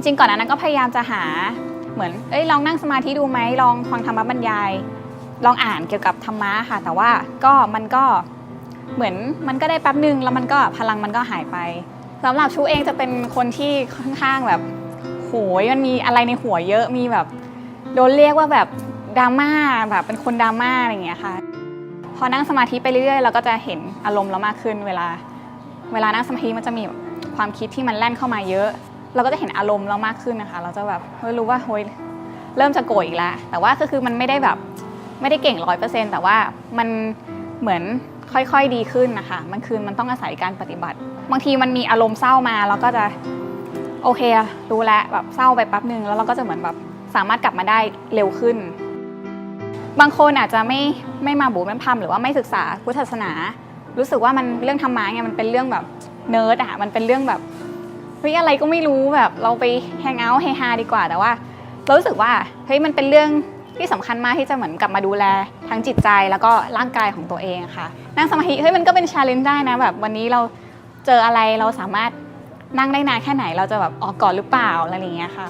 ริงๆก่อนนั้นก็พยายามจะหาเหมือนลองนั่งสมาธิดูไหมลองฟังธรรมบรรยายลองอ่านเกี่ยวกับธรรมะค่ะแต่ว่ามันก็เหมือนมันก็ได้แป๊บนึงแล้วมันก็พลังมันก็หายไปสำหรับชูเองจะเป็นคนที่ค่อนข้างแบบโหยมันมีอะไรในหัวเยอะมีแบบโดนเรียกว่าแบบดราม่าแบบเป็นคนดราม่าอะไรอย่างเงี้ยค่ะพอนั่งสมาธิไปเรื่อยๆเราก็จะเห็นอารมณ์เรามากขึ้นเวลานั่งสมาธิมันจะมีความคิดที่มันแล่นเข้ามาเยอะเราก็จะเห็นอารมณ์เรามากขึ้นนะคะเราจะแบบรู้ว่าเริ่มจะโกรธอีกแล้วแต่ว่าก็คือมันไม่ได้แบบไม่ได้เก่ง100%แต่ว่ามันเหมือนค่อยๆดีขึ้นนะคะมันต้องอาศัยการปฏิบัติบางทีมันมีอารมณ์เศร้ามาเราก็จะโอเครู้แล้วแบบเศร้าไปแป๊บนึงแล้วเราก็จะเหมือนแบบสามารถกลับมาได้เร็วขึ้นบางคนอาจจะไม่มาบูไม่พำหรือว่าไม่ศึกษาพุทธศาสนารู้สึกว่ามันเรื่องธรรมะไงมันเป็นเรื่องแบบเนิร์ดอะมันเป็นเรื่องแบบเฮ้ยอะไรก็ไม่รู้แบบเราไปแฮงเอาท์เฮฮาดีกว่าแต่ว่าเรารู้สึกว่าเฮ้ยมันเป็นเรื่องที่สำคัญมากที่จะเหมือนกลับมาดูแลทั้งจิตใจแล้วก็ร่างกายของตัวเองค่ะนั่งสมาธิเฮ้ยมันก็เป็นชาเลนจ์ได้นะแบบวันนี้เราเจออะไรเราสามารถนั่งได้นานแค่ไหนเราจะแบบออกก่อนหรือเปล่าอะไรอย่างเงี้ยค่ะ